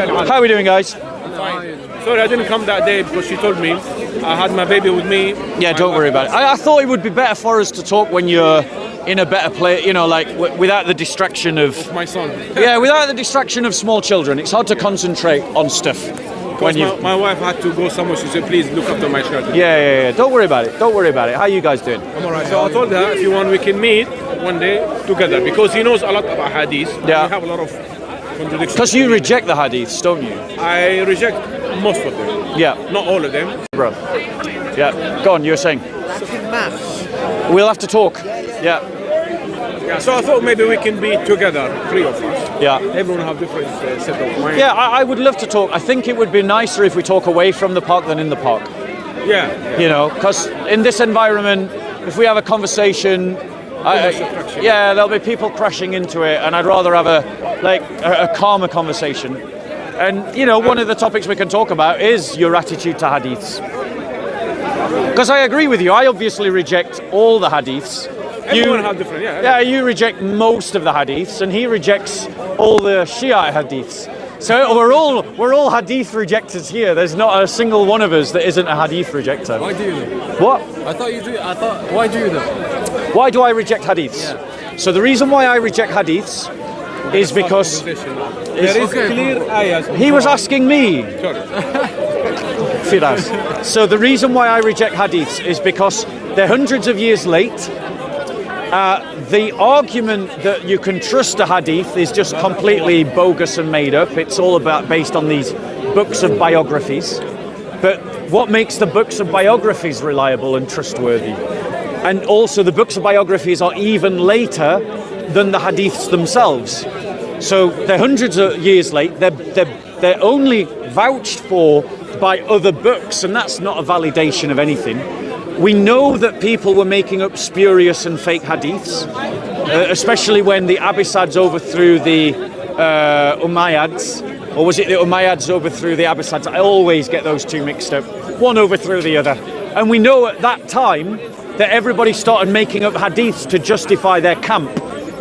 How are we doing, guys? Fine. Sorry, I didn't come that day because she told me I had my baby with me. Yeah, don't worry about it. I thought it would be better for us to talk when you're in a better place, you know, like without the distraction of My son. yeah, without the distraction of small children. It's hard to concentrate on stuff when Because you. my wife had to go somewhere. She said, please look after my child. Yeah. Don't worry about it. Don't worry about it. How you guys doing? I'm alright. So I told her, if you want, we can meet one day together because he knows a lot about hadith. Yeah. We have a lot of contradictions. Because you reject the hadiths, don't you? I reject most of them. Yeah, Not all of them. bro. Yeah. Go on. You were saying. We'll have to talk. Yeah. Yeah. So I thought maybe we can be together, three of us. Yeah. Everyone have different set of mind. Yeah, I would love to talk. I think it would be nicer if we talk away from the park than in the park. Yeah. You know, because in this environment, if we have a conversation, attraction. yeah, there'll be people crashing into it, and I'd rather have a calmer conversation. And you know, one of the topics we can talk about is your attitude to hadiths. Because I agree with you, I obviously reject all the hadiths. Everyone have different. Yeah. Yeah, you reject most of the hadiths, and he rejects all the Shia hadiths. So we're all hadith rejectors here. There's not a single one of us that isn't a hadith rejector. Why do you though? What? I thought you do. Why do you though? Why do I reject hadiths? So the reason why I reject hadiths is because There is clear ayahs. he was asking me. Sorry. Firas. So the reason why I reject hadiths is because they're hundreds of years late. The argument that you can trust a hadith is just completely bogus and made up. It's all based on these books of biographies. But what makes the books of biographies reliable and trustworthy? And also the books of biographies are even later than the hadiths themselves. So they're hundreds of years late. They're only vouched for by other books, and that's not a validation of anything. We know that people were making up spurious and fake hadiths, especially when the Abbasids overthrew the Umayyads, or was it the Umayyads overthrew the Abbasids? I always get those two mixed up. One overthrew the other. And we know at that time that everybody started making up hadiths to justify their camp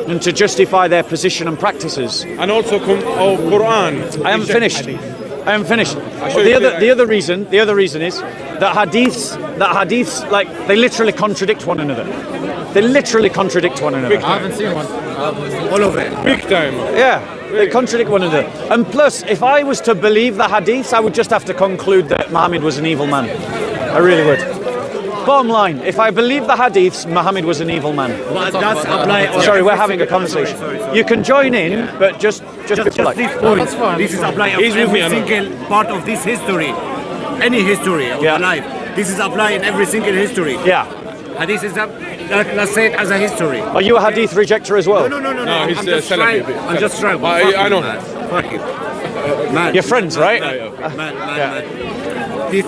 and to justify their position and practices. And also Quran. I haven't finished. The other reason is that hadiths, like, they literally contradict one another. They literally contradict one another. I haven't seen one. All of it. Big time. Yeah, they contradict one another. And plus, if I was to believe the hadiths, I would just have to conclude that Muhammad was an evil man. I really would. Bottom line, if I believe the hadiths, Muhammad was an evil man. But that's apply. Sorry, we're having a conversation. You can join in, but just be polite. this point. That's fine. This is apply of He's with every me, I know. single part of this history, any history of Yeah. life. This is apply in every single history. Yeah. Hadith is let's say it as a history. Are you a hadith rejector as well? No. No, he's I'm just Salafi trying. a bit. I'm just trying. I know. Fuck it. Man. You're friends, right? Man. This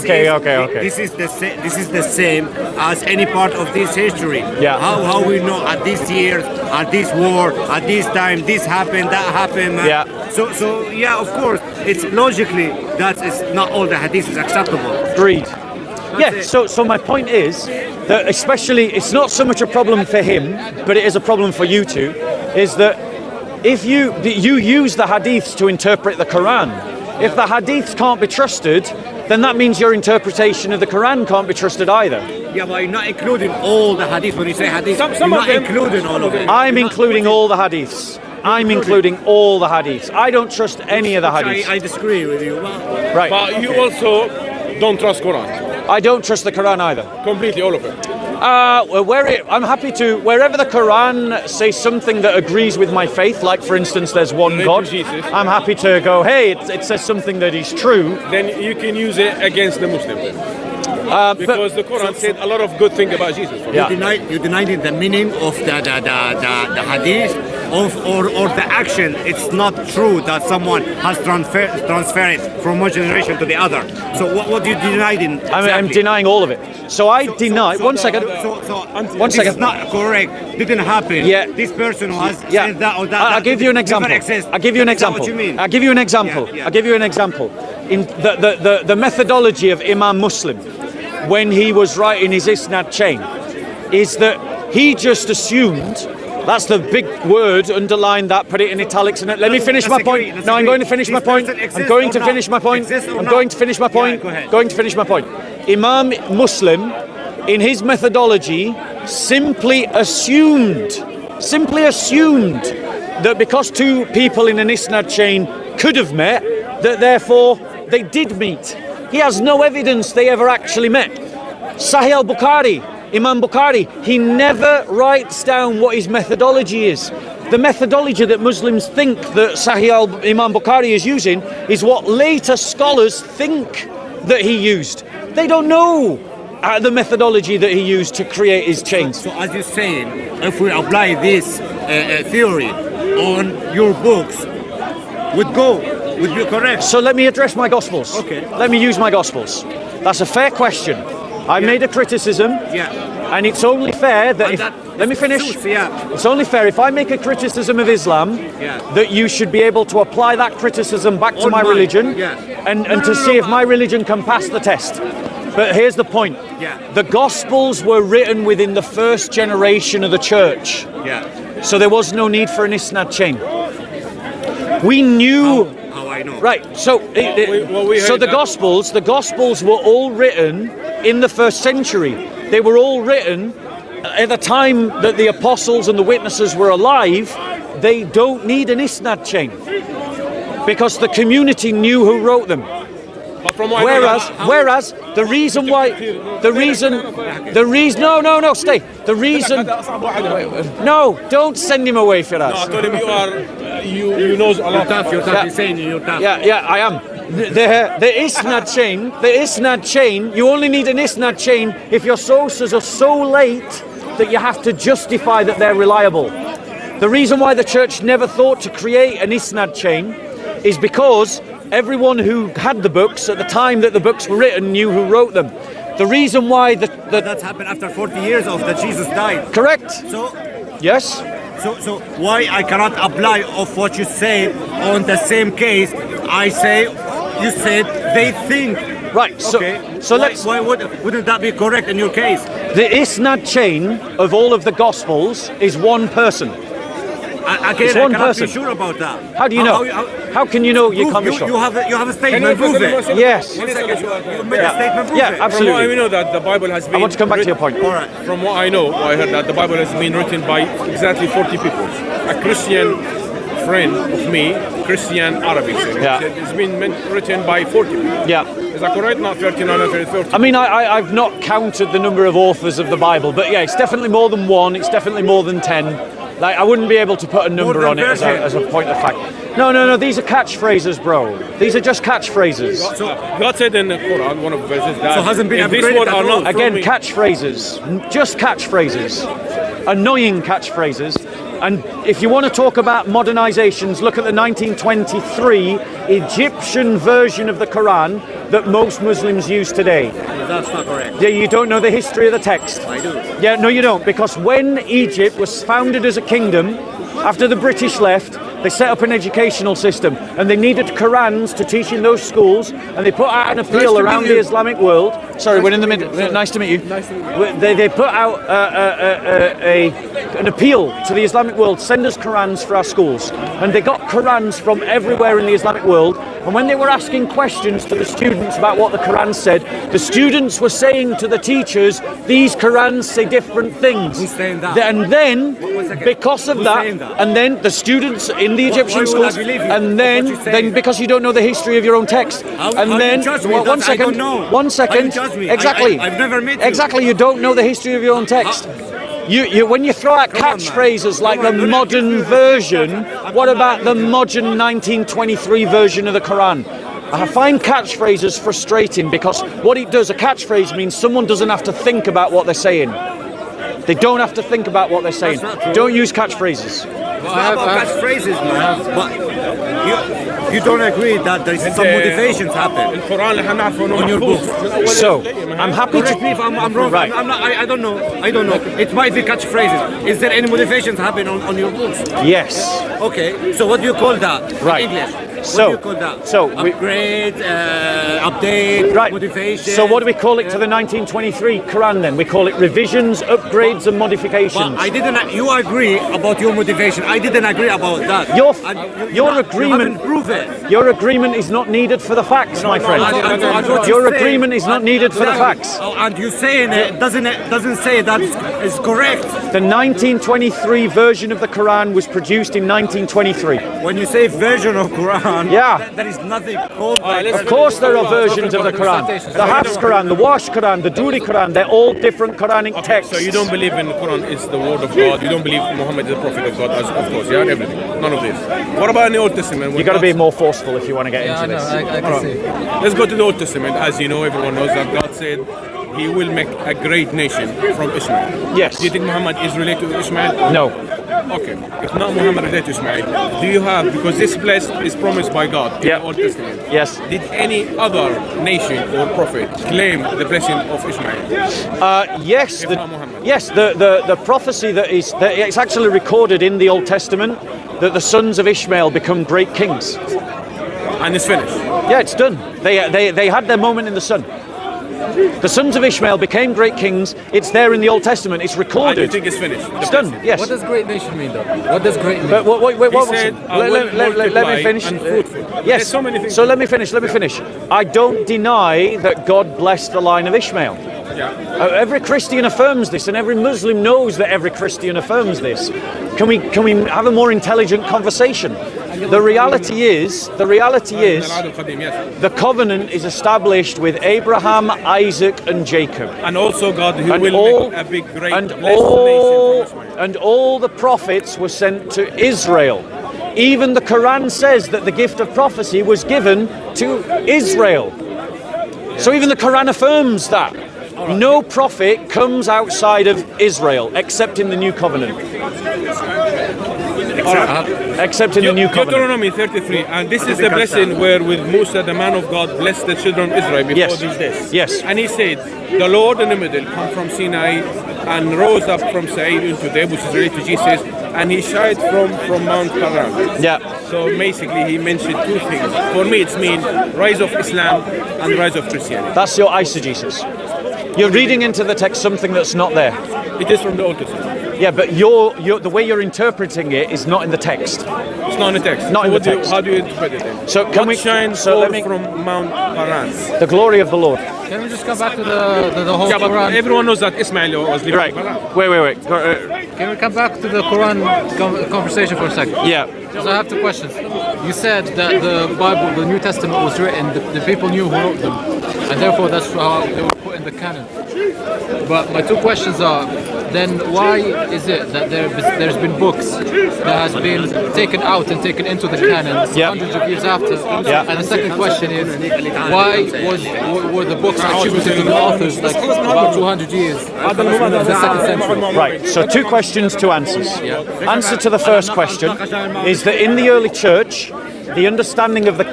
Okay, is, okay. This is the same as any part of this history. Yeah. How we know at this year, at this war, at this time, this happened, that happened. Man. Yeah. So yeah, of course, it's logically that is not all the hadith is acceptable. Agreed. Yeah, it. so my point is that especially, it's not so much a problem for him, but it is a problem for you two, is that if you use the hadiths to interpret the Quran, if the hadiths can't be trusted, then that means your interpretation of the Quran can't be trusted either. Yeah, but you're not including all the hadith when you say hadith. Some you're of not them- including all of it. I'm including all the hadiths. I'm including all the hadiths. I don't trust any of the hadiths. I disagree with you. Well, Right. But you also don't trust Quran. I don't trust the Quran either. Completely, all of it. I'm happy to, wherever the Quran says something that agrees with my faith, like for instance there's one Related God, to Jesus. I'm happy to go, hey, it says something that is true. Then you can use it against the Muslims. Because the Quran said a lot of good things about Jesus. Yeah. you denying the meaning of the hadith or the action. It's not true that someone has transferred it from one generation to the other. So what do you deny in? I'm denying all of it. So I deny, one second. One This second. is not correct. Didn't happen. Yeah. This person has Yeah, said that or that. I'll give you an example. never exist. I'll give you an Is that example. what you mean? I'll give you an example. Yeah. I'll give you an example. In the methodology of Imam Muslim, when he was writing his Isnad chain, is that he just assumed That's the big word. Underline that. Put it in italics. And let me finish my point. No, I'm going to finish my point. I'm going to finish my point. I'm going to finish my point. Going to finish my point. Imam Muslim, in his methodology, simply assumed that because two people in an isnad chain could have met, that therefore they did meet. He has no evidence they ever actually met. Sahih al-Bukhari, Imam Bukhari, he never writes down what his methodology is. The methodology that Muslims think that Sahih Imam Bukhari is using is what later scholars think that he used. They don't know the methodology that he used to create his chains. So as you're saying, if we apply this theory on your books, would be correct? So let me address my Gospels. Okay. Let me use my Gospels. That's a fair question. I made a criticism, and it's only fair that let me finish. It's only fair if I make a criticism of Islam that you should be able to apply that criticism back to my religion and to see if my religion can pass the test. But here's the point. The Gospels were written within the first generation of the church. So there was no need for an isnad chain. We knew. How I know? Right. So the Gospels were all written in the first century. They were all written at the time that the apostles and the witnesses were alive. They don't need an isnad chain because the community knew who wrote them. But from Whereas the reason stay. The reason no, don't send him away, Firas. I told him you knows a lot. You're tough. You're saying you're tough. Yeah, I am. The isnad chain, you only need an isnad chain if your sources are so late that you have to justify that they're reliable. The reason why the church never thought to create an isnad chain is because everyone who had the books at the time that the books were written knew who wrote them. The reason why that happened after 40 years of that Jesus died. Correct. So yes. So why I cannot apply of what you say on the same case? You said they think. Right. So let's. Why wouldn't that be correct in your case? The isnad chain of all of the Gospels is one person. Again, it's one I cannot person. be sure about that. How do you know? How can you know you can't be sure? You have a statement. Prove it. Yes. You made a statement. Prove it. Absolutely. From what I know that the Bible has been. I want to come back to your point. All right. From what I know, I heard that the Bible has been written by exactly 40 people. A Christian friend of me, Christian Arabic, it's been written by 40 people. Yeah. Is that correct? Not 39 or 30? I mean, I've not counted the number of authors of the Bible, but yeah, it's definitely more than one. It's definitely more than 10. Like, I wouldn't be able to put a number on it as a point of fact. No, these are catchphrases, bro. These are just catchphrases. So God said in the Quran, one of the verses, that so hasn't been if this word are not again, catchphrases, just catchphrases, annoying catchphrases. And if you want to talk about modernizations, look at the 1923 Egyptian version of the Quran that most Muslims use today. That's not correct. Yeah, you don't know the history of the text. I do. Yeah, no, you don't, because when Egypt was founded as a kingdom, after the British left, they set up an educational system, and they needed Qurans to teach in those schools, and they put out an appeal around the Islamic world. Sorry, we're in the middle. Nice to meet you. Nice to meet you. They put out an appeal to the Islamic world, send us Qurans for our schools. And they got Qurans from everywhere in the Islamic world. And when they were asking questions to the students about what the Quran said, the students were saying to the teachers, these Qurans say different things. Who's saying that? And then, because of that, and then the students in the Egyptian schools, and then because you don't know the history of your own text, and then one second, exactly, I've never met you. Exactly, you don't know the history of your own text. You when you throw out catchphrases like the modern version, what about the modern 1923 version of the Quran? I find catchphrases frustrating because what it does, a catchphrase means someone doesn't have to think about what they're saying. They don't have to think about what they're saying. Don't use catchphrases. It's not about catchphrases, man. But you don't agree that there is some motivations happen on your book. So I'm happy Correct me if I'm wrong. Right. I don't know. It might be catchphrases. Is there any motivations happen on your books? Yes. Okay. So what do you call that Right. in English? So, what do you call that? so we- upgrade, update, Right. motivation. So what do we call it to the 1923 Quran then? We call it revisions, upgrades, and modifications. But I didn't. You agree about your motivation. I didn't agree about that. Your- And your you agreement- haven't proved it. Your agreement is not needed for the facts, my friend. I thought Your you said- agreement is not needed for the facts. Oh, and you saying it doesn't say that is correct. The 1923 version of the Quran was produced in 1923. When you say version of Quran, Yeah. there is nothing called. Of course there are versions of the Quran. The Hafs Quran, the Wash Quran, the Duri Quran, they're all different Quranic texts. So you don't believe in the Quran is the word of God. You don't believe Muhammad is the prophet of God, of course. Yeah, everything. None of this. What about in the Old Testament? You've got to be more forceful if you want to get Yeah, I into know. this. I can see. Let's go to the Old Testament. As you know, everyone knows that God said He will make a great nation from Ishmael. Yes. Do you think Muhammad is related to Ishmael? No. Okay. If not Muhammad related to Ishmael, do you have, because this blessed is promised by God in Yeah. the Old Testament. Yes. Did any other nation or prophet claim the blessing of Ishmael? Yes. If not Muhammad. Yes. The prophecy that it's actually recorded in the Old Testament that the sons of Ishmael become great kings. And it's finished. Yeah, it's done. They had their moment in the sun. The sons of Ishmael became great kings. It's there in the Old Testament. It's And you recorded. think it's finished? It's done. Yes. What does great nation mean, though? What does great mean? But wait, He what was said, it? "I will Let me multiply finish. and fruitful." Yes. There's so many things. So let me finish. I don't deny that God blessed the line of Ishmael. Yeah. Every Christian affirms this, and every Muslim knows that every Christian affirms this. Can we have a more intelligent conversation? The reality is, Al-Ahd al-Qadim, yes. the covenant is established with Abraham, Isaac, and Jacob. And also God who And will all- make a big, great, and blessed all nation from Ishmael. and all the prophets were sent to Israel. Even the Quran says that the gift of prophecy was given to Israel. So even the Quran affirms that. No prophet comes outside of Israel except in the New Covenant. Except in the New Covenant. Deuteronomy 33, and this is the blessing where with Musa, the man of God, blessed the children of Israel before Yes. these days. Yes. And he said, the Lord in the middle come from Sinai and rose up from Sa'id into them, which is related to Jesus, and he shied from Mount Paran. Yeah. So basically he mentioned two things. For me it's mean rise of Islam and rise of Christianity. That's your eisegesis. You're reading into the text something that's not there. It is from the Old Testament. Yeah, but the way you're interpreting it is not in the text. It's not in the text. Not in So the text. How do you interpret it then? So can what we- shines so let forth me- from Mount Paran? The glory of the Lord. Can we just come back to the whole Yeah, but Quran? everyone knows that Ismail was living Right. in Paran. Wait. Can we come back to the Quran conversation for a second? Yeah. So I have two questions. You said that the Bible, the New Testament was written, the people knew who wrote them, and therefore that's how they were put in the canon. But my two questions are, then why is it that there's been books that has been taken out and taken into the canon Yeah. hundreds of years after? Yeah. And the second question is, why were the books attributed to the authors like about 200 years in the second century? Right, so two questions, two answers. Answer to the first question is that in the early church, the understanding of the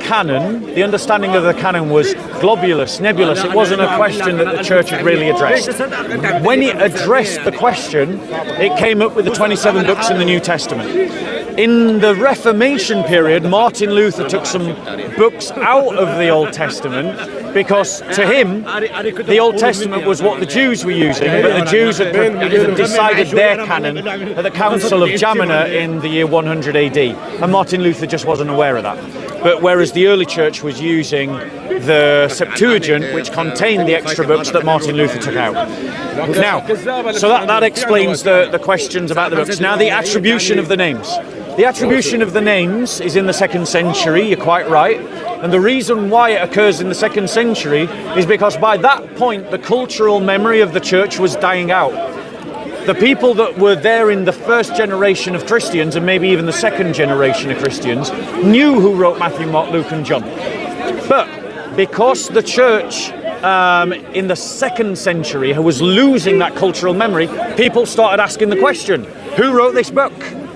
canon was globulous, nebulous. It wasn't a question that the church had really addressed. When it addressed the question, it came up with the 27 books in the New Testament. In the Reformation period, Martin Luther took some books out of the Old Testament because to him, the Old Testament was what the Jews were using, but the Jews had decided their canon at the Council of Jamina in the year 100 AD, and Martin Luther just wasn't aware of that. But whereas the early church was using the Septuagint, which contained the extra books that Martin Luther took out. Now, so that explains the questions about the books. Now, the attribution of the names. The attribution of the names is in the 2nd century, you're quite right. And the reason why it occurs in the 2nd century is because by that point, the cultural memory of the church was dying out. The people that were there in the first generation of Christians, and maybe even the second generation of Christians, knew who wrote Matthew, Mark, Luke, and John. But because the church in the 2nd century was losing that cultural memory, people started asking the question, who wrote this book?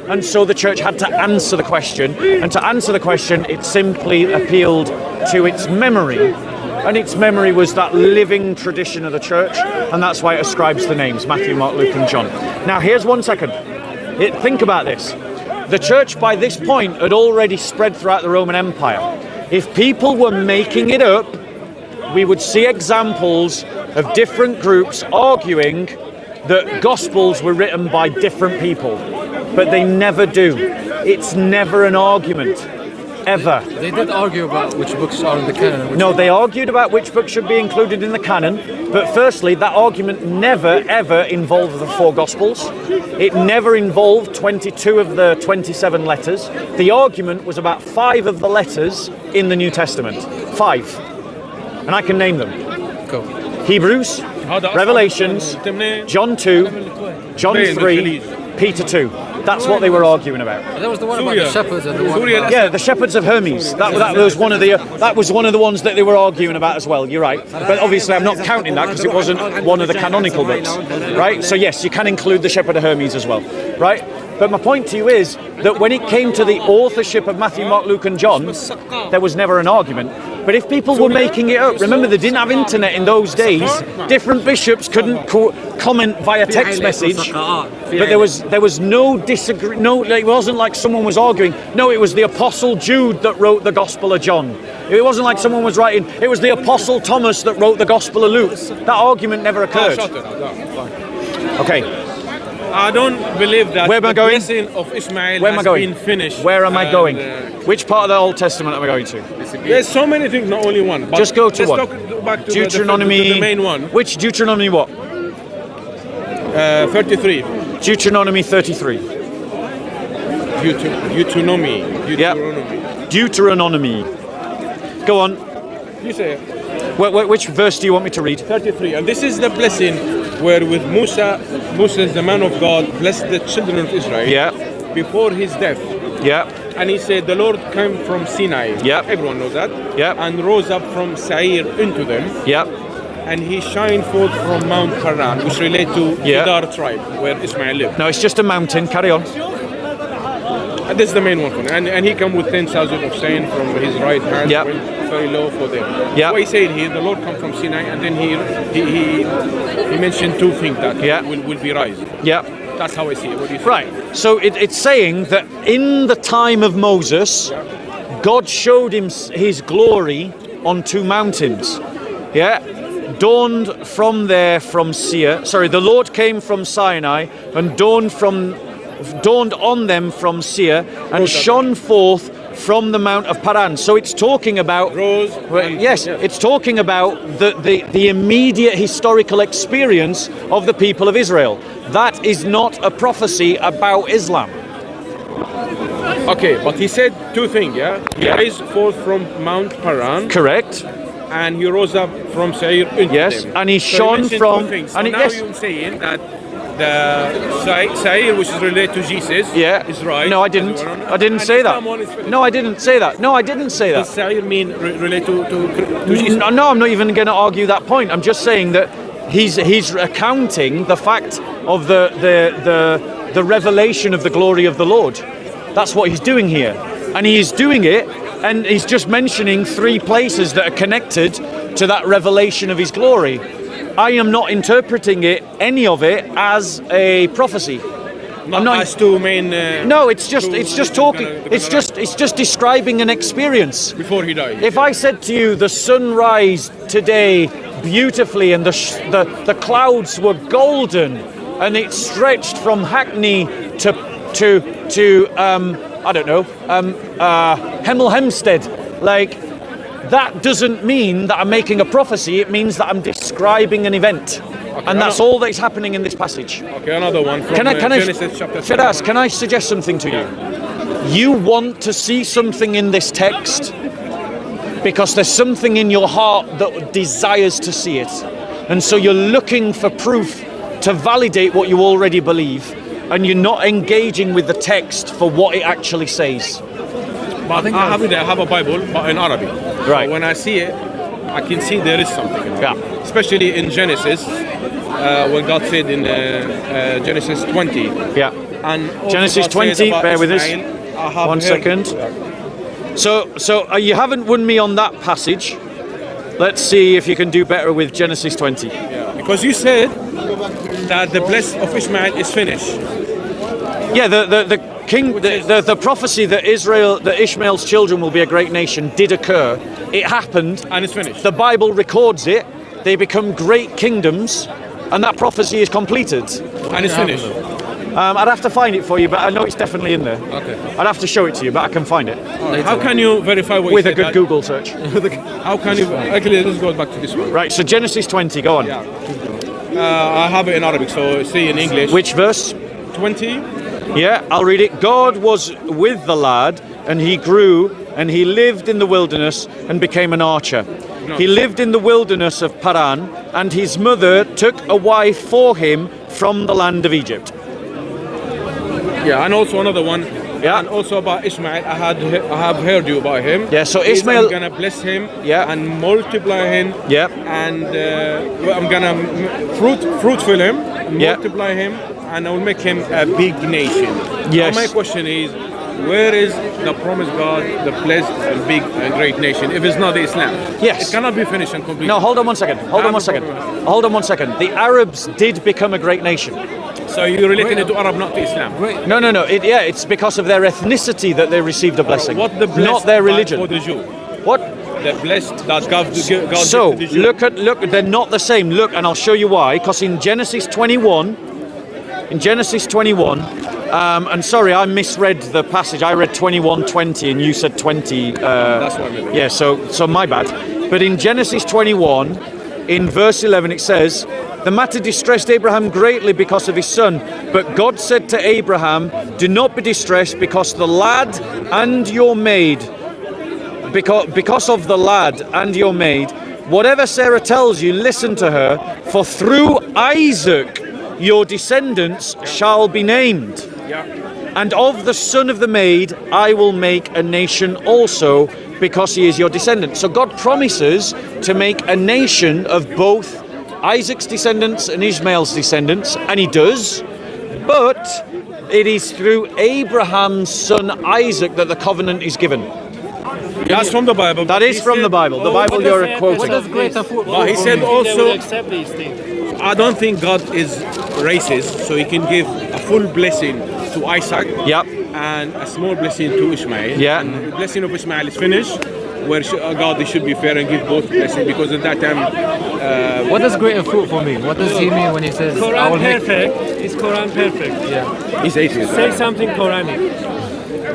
And so the church had to answer the question. And to answer the question, it simply appealed to its memory. And its memory was that living tradition of the church. And that's why it ascribes the names, Matthew, Mark, Luke, and John. Now, here's 1 second. Think about this. the church by this point had already spread throughout the Roman Empire. If people were making it up, we would see examples of different groups arguing that Gospels were written by different people, but they never do. It's never an argument, ever. They did argue about which books are in the canon. No, they argued about which books should be included in the canon, but firstly, that argument never, ever involved the 4 Gospels. It never involved 22 of the 27 letters. The argument was about 5 of the letters in the New Testament. 5. And I can name them. Go. Hebrews, Revelations, John 2, John 3, Peter 2. That's what they were arguing about. That was the one about the shepherds and the one about... Yeah, the shepherds of Hermes. That was one of the ones that they were arguing about as well. You're right, but obviously I'm not counting that because it wasn't one of the canonical books, right? So yes, you can include the shepherd of Hermes as well, right? But my point to you is that when it came to the authorship of Matthew, Mark, Luke, and John, there was never an argument. But if people were making it up, remember they didn't have internet in those days. Different bishops couldn't comment via text message. But there was no disagreement. No, it wasn't like someone was arguing. No, it was the Apostle Jude that wrote the Gospel of John. It wasn't like someone was writing. It was the Apostle Thomas that wrote the Gospel of Luke. That argument never occurred. Okay. I don't believe that Where am I the going? blessing of Ishmael Where am I has going? been finished. Where am I going? And, Which part of the Old Testament am I going to? there's so many things, not only one. But Just go to let's one. Talk back to Deuteronomy. the main one. Which Deuteronomy what? 33. Deuteronomy 33. Deuteronomy. Deuteronomy. Go on. You say it. Which verse do you want me to read? 33. And this is the blessing where with Moses, the man of God, blessed the children of Israel Yeah. before his death. Yeah. And he said, the Lord came from Sinai. Yeah. Everyone knows that. Yeah. And rose up from Seir into them. Yeah. And he shined forth from Mount Paran, which relate to Yeah. Kedar tribe, where Ismail lived. No, it's just a mountain. Carry on. And this is the main one for him. And he come with 10,000 of sand from his right hand, Yeah. went very low for them. Yeah. What he said here, the Lord come from Sinai, and then he mentioned 2 things that Yeah. will be rising. Yeah. That's how I see it. What do you think? Right. So it's saying that in the time of Moses, God showed him his glory on 2 mountains. Yeah. Dawned from there from Seir. Sorry, the Lord came from Sinai and dawned on them from Seir and shone forth from the Mount of Paran. So it's talking about it's talking about the immediate historical experience of the people of Israel. That is not a prophecy about Islam. Okay, but he said 2 things, yeah? He raised forth from Mount Paran. Correct. And he rose up from Seir into Yes, them. and he So shone mentioned from- 2 things. So and now yes. you're saying that the Seir, which is related to Jesus, Yeah. is right. No, I didn't. I didn't say that. No, I didn't say that. No, I didn't say Does that. Seir mean related to Jesus? No, I'm not even going to argue that point. I'm just saying that he's accounting the fact of the revelation of the glory of the Lord. That's what he's doing here, and he's doing it, and he's just mentioning 3 places that are connected to that revelation of his glory. I am not interpreting any of it as a prophecy. I'm not as 2 main. No, it's just talking. It's just describing an experience. Before he died. If I said to you, the sunrise today beautifully, and the clouds were golden, and it stretched from Hackney to I don't know, Hemel Hempstead, like. That doesn't mean that I'm making a prophecy. It means that I'm describing an event, and that's all that's happening in this passage. Okay, another one from Genesis chapter 7. Firas, can I suggest something to you? You want to see something in this text because there's something in your heart that desires to see it, and so you're looking for proof to validate what you already believe, and you're not engaging with the text for what it actually says. But I have a Bible, but in Arabic. Right. So when I see it, I can see there is something. Yeah. Especially in Genesis, when God said in Genesis 20. Yeah. And Genesis God said 20. about Bear with us. Ismail, I have 1 heard- second. So you haven't won me on that passage. Let's see if you can do better with Genesis 20. Because you said that the blessing of Ishmael is finished. Yeah, the prophecy that Ishmael's children will be a great nation did occur. It happened. And it's finished. The Bible records it. They become great kingdoms, and that prophecy is completed. And it's finished. I'd have to find it for you, but I know it's definitely in there. Okay. I'd have to show it to you, but I can find it. How can you verify what With you a said good that- Google search. How can you... Actually, let's go back to this one. Right, so Genesis 20, go on. Yeah. I have it in Arabic, so see in English. Which verse? 20? Yeah, I'll read it. God was with the lad, and he grew, and he lived in the wilderness and became an archer. He lived in the wilderness of Paran, and his mother took a wife for him from the land of Egypt. Yeah, and also another one. Yeah. And also about Ishmael, I have heard you about him. Yeah, so He's- Ishmael- I'm gonna bless him. Yeah. And multiply him. Yeah. And I'm gonna fruitful him, Yeah. multiply him, and I will make him a big nation. Yes. Now my question is, where is the promised God, the blessed and big and great nation, if it's not Islam? Yes. It cannot be finished and complete. No, hold on one second. Hold on one second. Hold on one second. The Arabs did become a great nation. So you're relating it to Arab, not to Islam. No. It's because of their ethnicity that they received a blessing, What the blessed not their God religion. for the Jew? What? The blessed that God So gave to the Jew. look, they're not the same. Look, and I'll show you why. Because in Genesis 21, and sorry, I misread the passage. I read 21:20, and you said 20. That's what I meant. Yeah, so my bad. But in Genesis 21, in verse 11, it says, "The matter distressed Abraham greatly because of his son. But God said to Abraham, do not be distressed because the lad and your maid, because of the lad and your maid, whatever Sarah tells you, listen to her, for through Isaac your descendants shall be named. Yeah. And of the son of the maid I will make a nation also, because he is your descendant." So God promises to make a nation of both Isaac's descendants and Ishmael's descendants, and he does, but it is through Abraham's son Isaac that the covenant is given. That's from the Bible. That is from the Bible. The Bible you're What quoting. does greater fruit? But he said They will also, accept these things. I don't think God is racist, so he can give a full blessing to Isaac Yep. and a small blessing to Ishmael. Yeah. And the blessing of Ishmael is finished, where God they should be fair and give both blessings, because at that time, What does greater fruit for me? What does he mean when he says I will Quran make? perfect. Is Quran perfect? Yeah, he's atheist. Say something Quranic.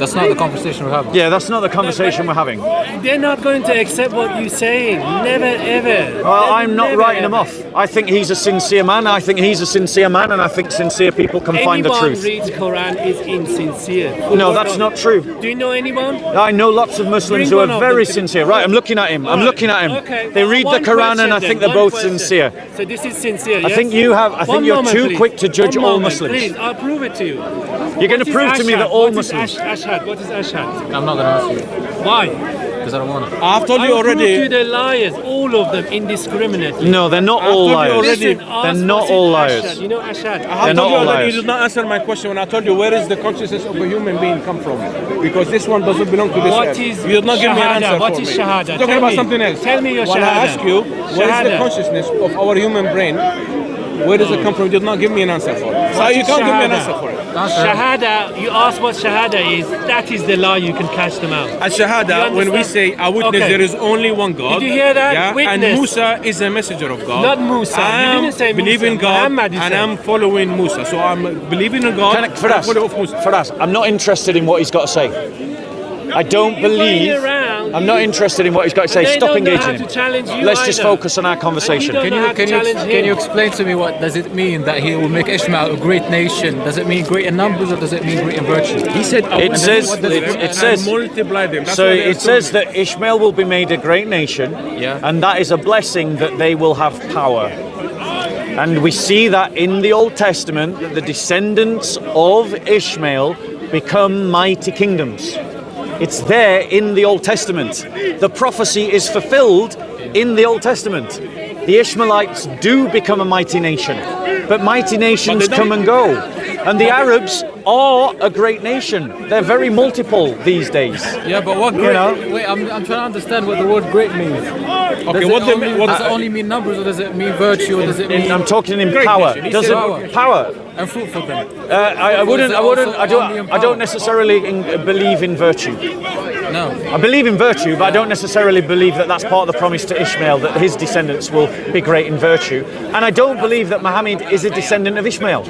that's not the conversation we're having. Yeah, that's not the conversation we're having. They're not going to accept what you're saying. Never ever. Well, I'm not Never, writing him ever. off. I think he's a sincere man. I think he's a sincere man, and I think sincere people can find the Anyone truth. reads Quran is insincere. No, that's not true. Do you know anyone? I know lots of Muslims Bring who one are of very them to me. sincere. Right, I'm looking at him. I'm looking at him. Okay. They read the One Quran, and I question think then, they're both one question. sincere. So this is sincere. I yes? think you have. I think One you're moment, too please. quick to judge One all moment, Muslims. Please, I'll prove it to you. You're going to prove to me that all Muslims. Ashhad. What is ashhad? I'm not gonna ask you Why? because I don't want to. I've told I you will prove to you already. they're liars, all of them, indiscriminately. No, they're not I've all told you liars. already. Listen, ask They're not what all is liars. ashhad. You know ashhad? I They're have not told you all already. liars. You did not answer my question when I told you where is the consciousness of a human being come from, because this one doesn't belong to this What earth. is You did not give me an shahada? answer What for is me. shahada? You're talking Tell about me. something else. Tell me your when I shahada. ask you where is the Shahada. consciousness of our human brain, where does it come from? You did not give me an answer for it. So What you is can't give me an shahada? answer for it. Shahada, you ask what shahada is, that is the lie, you can catch them out. As shahada, You when we understand? say I witness Okay. there is only one God. Did you hear that? Yeah, Witness. and Musa is a messenger of God. Not Musa. You I didn't say believe Musa. in God, Muhammad, you and said. I'm following Musa. So I'm believing in God. and follow of Musa. Faraz, I'm not interested in what he's got to say. I don't You're going believe. around. I'm not interested in what he's got to say. They Stop don't know engaging how him. to challenge you Let's just either. focus on our conversation. And you don't know how to challenge Can him. you explain to me what does it mean that he will make Ishmael a great nation? Does it mean great in numbers or does it mean great in virtue? He said, It says- it says- multiply them. That's So what they it says assume. that Ishmael will be made a great nation, Yeah. and that is a blessing that they will have power. And we see that in the Old Testament, that the descendants of Ishmael become mighty kingdoms. It's there in the Old Testament. The prophecy is fulfilled in the Old Testament. The Ishmaelites do become a mighty nation, but mighty nations But they don't- come and go. And the Arabs are a great nation. They're very multiple these days. Yeah, but what great? know? Wait, I'm trying to understand what the word great means. Okay, Does it only mean numbers, or does it mean virtue, or does it mean I'm talking in Great power. nation. He Does said it power? and fruitful then? I wouldn't. it I wouldn't. also only in I don't power? necessarily believe in virtue. No. I believe in virtue, but I don't necessarily believe that that's part of the promise to Ishmael, that his descendants will be great in virtue. And I don't believe that Muhammad is a descendant of Ishmael.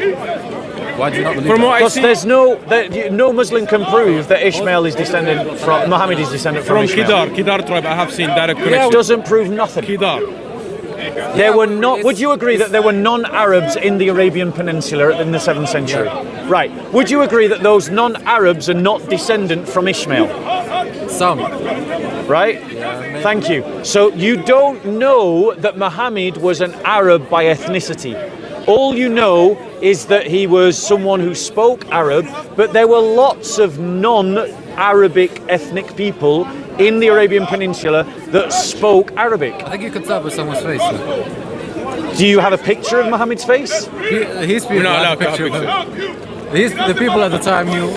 Why do you not believe From that? what I Because see, there's no Muslim can prove that Ishmael is descendant from Muhammad is descendant from from Ishmael. Kedar tribe, I have seen direct It connection. doesn't prove nothing. Kedar. There were not. Would you agree that there were non-Arabs in the Arabian Peninsula in the 7th century? Right. Would you agree that those non-Arabs are not descendant from Ishmael? Some. Right? Thank you. So you don't know that Muhammad was an Arab by ethnicity. All you know is that he was someone who spoke Arab, but there were lots of non-Arabic ethnic people in the Arabian Peninsula that spoke Arabic. I think you could tell with someone's face. Do you have a picture of Muhammad's face? His people We're not had allowed a to have picture of pictures. him. The people at the time knew.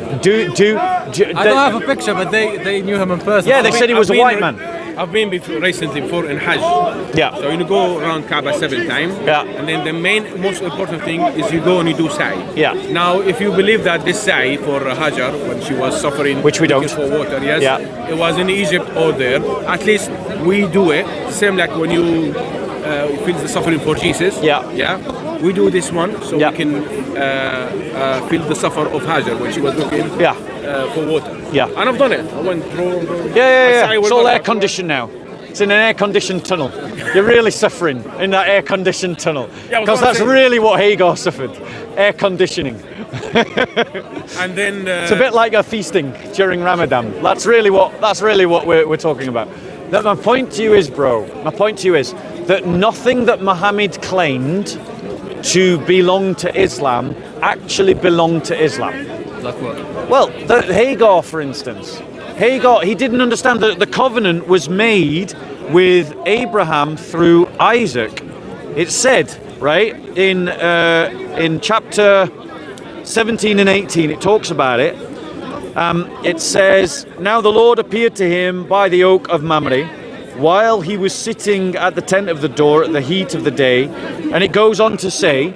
I I don't have a picture, but they knew him in person. Yeah, they said he was a white man. I've been recently before in Hajj. Yeah. So you go around Kaaba 7 times. Yeah. And then the most important thing is you go and you do sa'i. Yeah. Now, if you believe that this sa'i for Hajar, when she was suffering, Which we don't. looking for water, yes, Yeah. it was in Egypt or there. At least we do it. Same like when you feel the suffering for Jesus. Yeah. Yeah. We do this one so Yeah. we can feel the suffer of Hajar when she was looking Yeah. for water. Yeah. And I've done it. I went through. Yeah. sa'i It's was all not- air conditioned now. It's in an air conditioned tunnel. You're really suffering in that air conditioned tunnel. Yeah, I was Because gonna that's say- really what Hagar suffered. Air conditioning. And then It's a bit like a feasting during Ramadan. That's really what we're talking about. That my point to you is, bro, my point to you is that nothing that Muhammad claimed to belong to Islam actually belonged to Islam. Like what? Well, Hagar, for instance. Hagar, he didn't understand that the covenant was made with Abraham through Isaac. It said, right, in chapter 17 and 18, it talks about it. It says, "Now the Lord appeared to him by the oak of Mamre, while he was sitting at the tent of the door at the heat of the day." And it goes on to say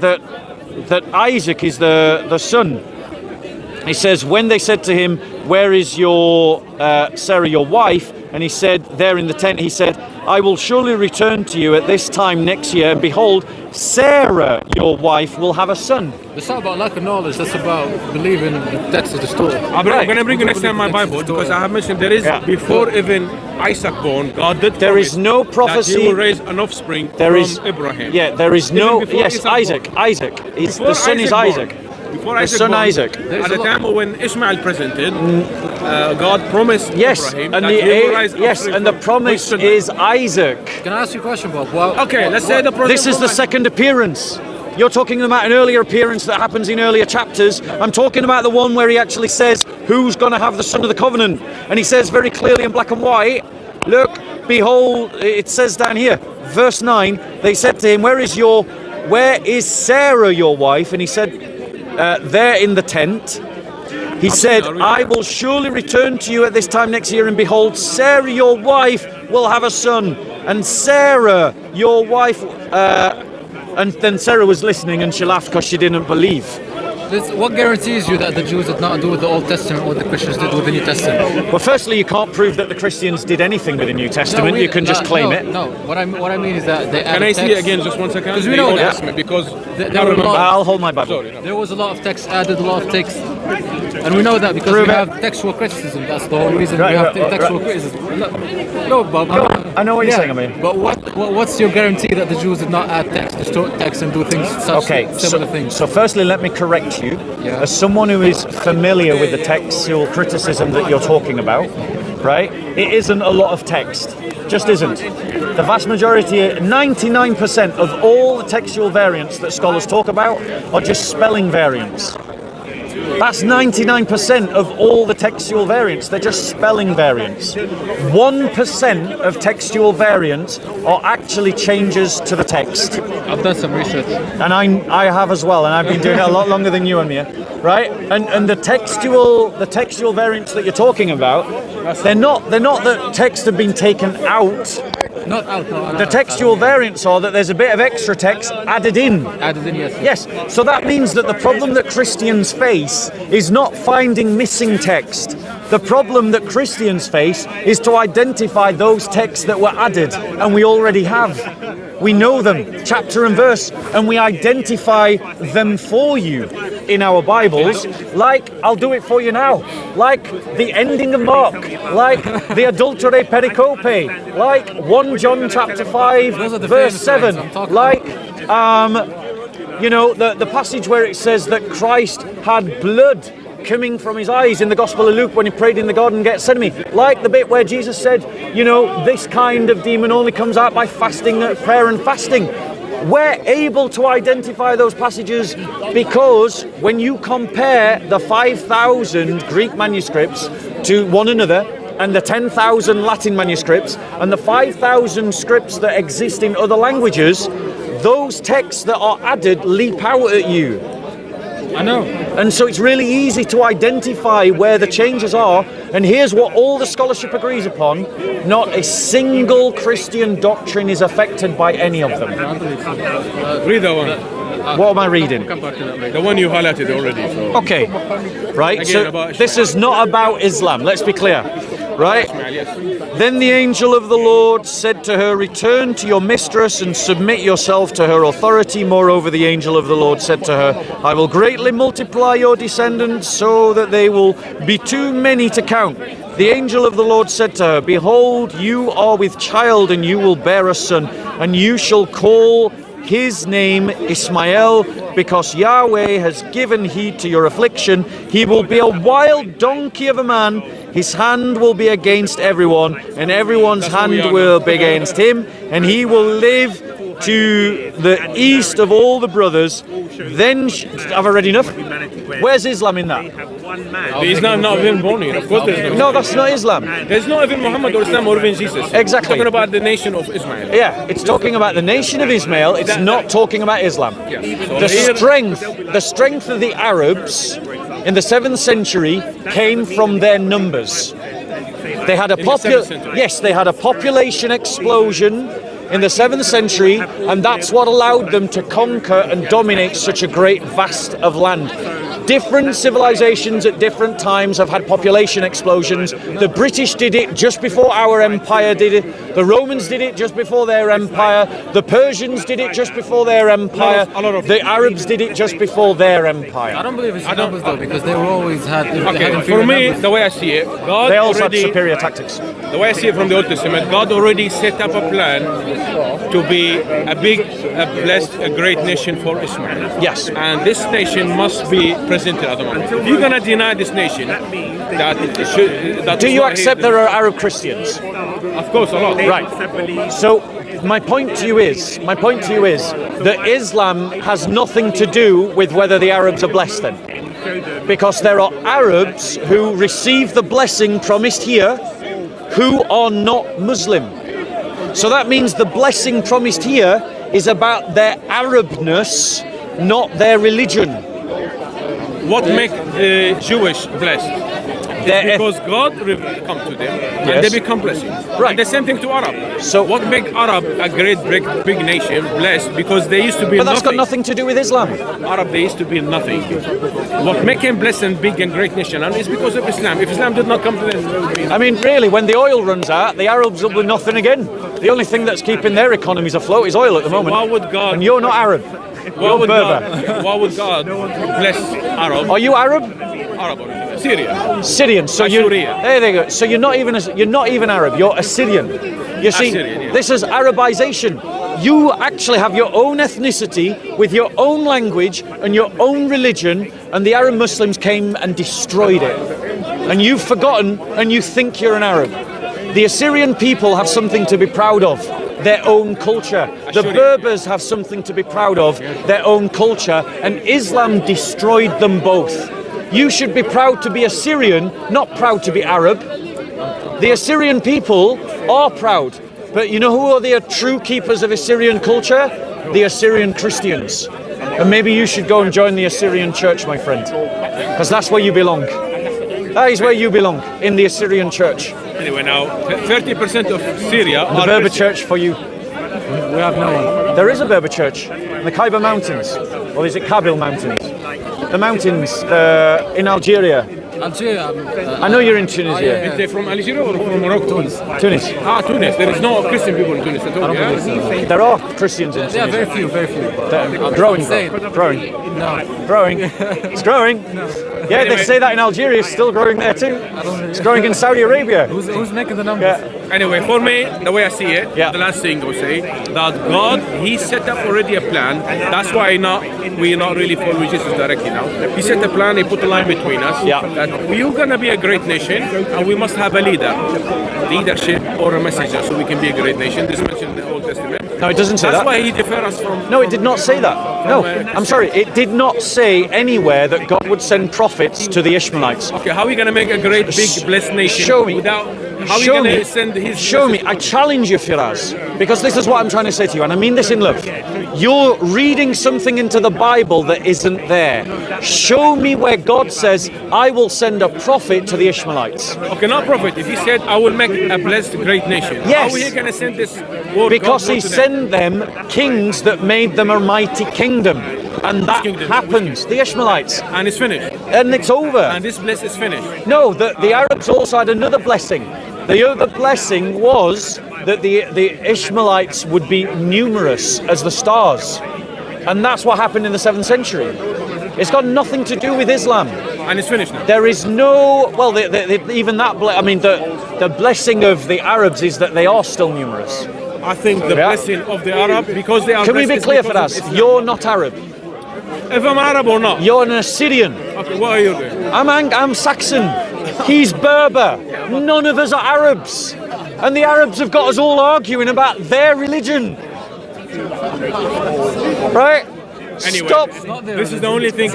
that Isaac is the son. He says, when they said to him, "Where is your Sarah, your wife?" And he said, "There in the tent," he said, "I will surely return to you at this time next year, and behold, Sarah, your wife, will have a son." It's not about lack of knowledge. That's about believing the text of the story. I'm going to bring you next time my Bible because I have mentioned there is Yeah. before even Isaac born, God did There is promise no that prophecy. He will raise an offspring There from is Abraham. Yeah, there is Even no. before Yes, Isaac Isaac. Isaac. It's, Before the son is born. Isaac. Before The Isaac son born, Isaac. At the time when Ishmael presented, God promised Yes, Abraham and that He will raise yes, offspring and the from promise his children. is Isaac. Can I ask you a question, Bob? Well, Okay, let's say the This is the second appearance. You're talking about an earlier appearance that happens in earlier chapters. I'm talking about the one where he actually says who's going to have the son of the covenant. And he says very clearly in black and white, look, behold, it says down here, verse 9, they said to him, where is Sarah, your wife? And he said, there in the tent. He said, I will surely return to you at this time next year, and behold, Sarah, your wife, will have a son. And Sarah, your wife, and then Sarah was listening and she laughed because she didn't believe. what guarantees you that the Jews did not do with the Old Testament what the Christians did with the New Testament? Well, firstly, you can't prove that the Christians did anything with the New Testament. You can just claim it. No, what I mean is that they Can added I see it text. again just 1 second? Because we know The Old that. Testament, because There I were remember. I'll hold my Bible. Sorry, no. There was a lot of text added, a lot of text, and we know that because Prove we it. have textual criticism. That's the whole reason Right, we have right, textual right. criticism. No, Bob. I know what you're saying, I mean. But what's your guarantee that the Jews did not add text, distort text, and do things such similar things? So firstly, let me correct you. Yeah. As someone who is familiar with the textual criticism that you're talking about, right? It isn't a lot of text. Just isn't. The vast majority, 99% of all the textual variants that scholars talk about are just spelling variants. That's 99% of all the textual variants. They're just spelling variants. 1% of textual variants are actually changes to the text. I've done some research. And I have as well, and I've been doing it a lot longer than you, Amir, right? And the textual variants that you're talking about, they're not that text have been taken out. Not out. No, The textual variants are that there's a bit of extra text added in. Added in, yes. Yes, so that means that the problem that Christians face is not finding missing text. The problem that Christians face is to identify those texts that were added and we already have. We know them, chapter and verse, and we identify them for you in our Bibles, like, I'll do it for you now, like the ending of Mark, like the adulterae pericope, like 1 John chapter 5, verse 7, like, the passage where it says that Christ had blood coming from his eyes in the Gospel of Luke when he prayed in the Garden of Gethsemane, like the bit where Jesus said, this kind of demon only comes out by fasting, prayer and fasting. We're able to identify those passages because when you compare the 5,000 Greek manuscripts to one another and the 10,000 Latin manuscripts and the 5,000 scripts that exist in other languages, those texts that are added leap out at you. I know. And so it's really easy to identify where the changes are. And here's what all the scholarship agrees upon. Not a single Christian doctrine is affected by any of them. Read that one. What am I reading? The one you highlighted already. So. Okay, right, Again, so this is not about Islam, let's be clear, right? Then the angel of the Lord said to her, return to your mistress and submit yourself to her authority. Moreover, the angel of the Lord said to her, I will greatly multiply your descendants so that they will be too many to count. The angel of the Lord said to her, behold, you are with child and you will bear a son, and you shall call his name Ismael, because Yahweh has given heed to your affliction. He will be a wild donkey of a man. His hand will be against everyone, and everyone's hand will be against him, and he will live to the east of all the brothers. Then, have I read enough? Where's Islam in that? Islam not even born here. Of course there's No, that's not Islam. There's not even Muhammad or Islam or even Jesus. Exactly. It's talking about the nation of Ismail. Yeah, it's talking about the nation of Ismail. It's not talking about Islam. Yeah. The strength of the Arabs in the 7th century came from their numbers. They had they had a population explosion in the 7th century, and that's what allowed them to conquer and dominate such a great vast of land. Different civilizations at different times have had population explosions. The British did it just before our empire did it. The Romans did it just before their empire. The Persians did it just before their empire. The Arabs did it just before their empire. I don't believe it's numbers though, because they were always had. Okay, for me, the way I see it, God They also had already, superior tactics. the way I see it from the Old Testament, God already set up a plan to be a big, a blessed, a great nation for Ismail. Yes. And this nation must be presented at the moment. If you're gonna deny this nation, Do you accept there are Arab Christians? Of course, a lot. Right. So my point to you is that Islam has nothing to do with whether the Arabs are blessed then. Because there are Arabs who receive the blessing promised here who are not Muslim. So that means the blessing promised here is about their Arabness, not their religion. What makes the Jewish blessed? Because God come to them and they become blessing. Right. And the same thing to Arab. So what makes Arab a great big nation blessed? Because they used to be but that's nothing. got nothing to do with Islam. Arab, they used to be nothing. What make them blessed and big and great nation, and it's because of Islam. If Islam did not come to them, they would be I mean, really, when the oil runs out, the Arabs will be nothing again. The only thing that's keeping their economies afloat is oil at the moment. Why would God? And you're not Arab. Why would God bless Arab? Are you Arab? Arab, Syria. Syrian. So Assyria. there they go. So you're not even Arab. You're Assyrian. You see, Assyrian, yeah. This is Arabization. You actually have your own ethnicity with your own language and your own religion, and the Arab Muslims came and destroyed it. And you've forgotten, and you think you're an Arab. The Assyrian people have something to be proud of. Their own culture. The Berbers have something to be proud of, their own culture, and Islam destroyed them both. You should be proud to be Assyrian, not proud to be Arab. The Assyrian people are proud. But you know who are the true keepers of Assyrian culture? The Assyrian Christians. And maybe you should go and join the Assyrian church, my friend. Because that's where you belong. That is where you belong, in the Assyrian church. Anyway, now 30% of Syria The are Berber Christian. church for you. We have no one. There is a Berber church in the Khyber Mountains. Or is it Kabil Mountains? The mountains in Algeria. Algeria. I know you're in Tunisia. Is they from Algeria or from Morocco? Tunis. Tunis. Tunis. There is no Christian people in Tunis at all. Yeah? There are Christians in Yeah, Tunisia. very few, very few. They're growing, saying. growing, No. growing. It's growing. Yeah, they say that in Algeria. It's still growing there too. It's growing in Saudi Arabia. Who's making the numbers? Yeah. Anyway, for me, the way I see it, Yeah. the last thing I would say, that God, He set up already a plan. That's why we're not really following Jesus directly now. He set a plan, He put a line between us. Yeah. That we're going to be a great nation, and we must have a leadership or a messenger, so we can be a great nation. This is mentioned in the Old Testament. No, it doesn't say That's that. why He differs us from... No, it did not say that. No, I'm sorry. It did not say anywhere that God would send prophets to the Ishmaelites. Okay, how are we going to make a great, big, blessed nation Show me. without... How are we Show going me. to send His... Show me. I challenge you, Firas, because this is what I'm trying to say to you, and I mean this in love. You're reading something into the Bible that isn't there. Show me where God says, I will send a prophet to the Ishmaelites. Okay, not prophet. If He said, I will make a blessed, great nation. Yes. How are we going to send this word? Because God He to them? sent them kings that made them a mighty kingdom. And that kingdom? happens. The Ishmaelites. And it's finished. And it's over. And this bless is finished. No, the Arabs also had another blessing. The other blessing was that the Ishmaelites would be numerous as the stars. And that's what happened in the 7th century. It's got nothing to do with Islam. And it's finished now. There is no, well, even that, the blessing of the Arabs is that they are still numerous. I think the Yeah. blessing of the Arab, because they are Can we blessed be is clear for because us? of Islam. You're not Arab. If I'm Arab or not? You're an Assyrian. Okay, what are you doing? I'm Saxon. He's Berber. None of us are Arabs. And the Arabs have got us all arguing about their religion. Right? Anyway, Stop. this is the only thing.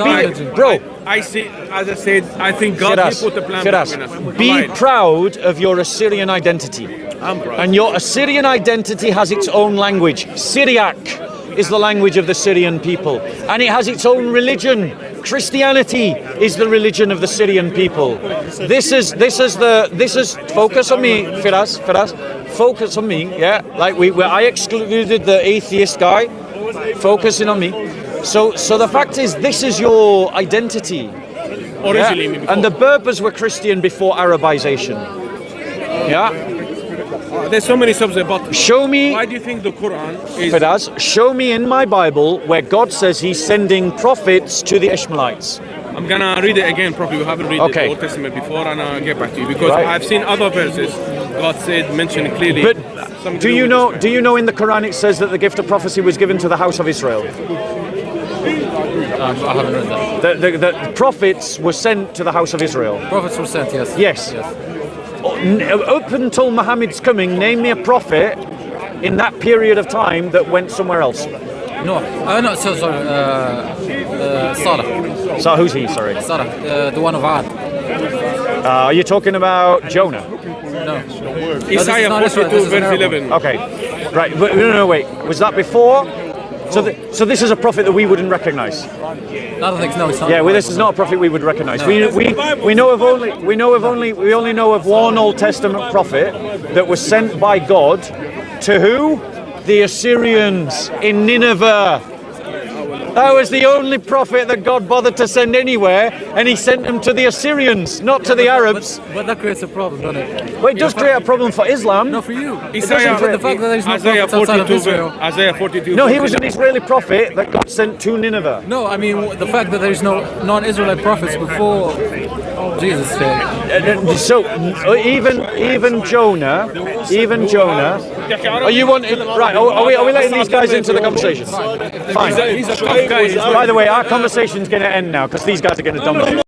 Bro, I see, as I said, I think God Firas, He put a plan Firas, between us. be Fine. proud of your Assyrian identity. I'm proud. And your Assyrian identity has its own language. Syriac is the language of the Syrian people. And it has its own religion. Christianity is the religion of the Syrian people. This is focus on me, Firas, focus on me, yeah? Like I excluded the atheist guy, focusing on me. So the fact is, this is your identity. Originally, Yeah? before. And the Berbers were Christian before Arabization. Yeah? There's so many subjects, but Show me, why do you think the Quran is... Firas, show me in my Bible where God says He's sending prophets to the Ishmaelites. I'm gonna read it again properly. We haven't read Okay. the Old Testament before, and I'll get back to you because Right. I've seen other verses. God said, mentioned clearly. But something to do you with know? this. Do you know in the Quran it says that the gift of prophecy was given to the house of Israel? I haven't read that. The prophets were sent to the house of Israel. Prophets were sent, yes. Yes. Up until Muhammad's coming, name me a prophet in that period of time that went somewhere else. No, sorry. Salah. So who's he? Sorry. Salah, the one of Ad. Are you talking about Jonah? No. Isaiah not Israel, 42 this is an verse Arab 11. Okay. Right. But no, wait. Was that before? So this is a prophet that we wouldn't recognize. I don't think, no, it's not. Yeah, well, this is not a prophet we would recognize. We only know of one Old Testament prophet that was sent by God to who? The Assyrians in Nineveh. That was the only prophet that God bothered to send anywhere, and He sent them to the Assyrians, not to the Arabs. But that creates a problem, doesn't it? Well, it does create a problem for Islam. No, for you. Isaiah, But the fact that there's no Isaiah prophets outside of 42, Israel. Isaiah 42. No, he was an Israeli prophet that God sent to Nineveh. No, I mean the fact that there's no non-Israelite prophets before Jesus came. So even Jonah, are you wanting right? Are we letting these guys into the conversation? Fine. He's a tough guy. By the way, our conversation's going to end now because these guys are going to dominate.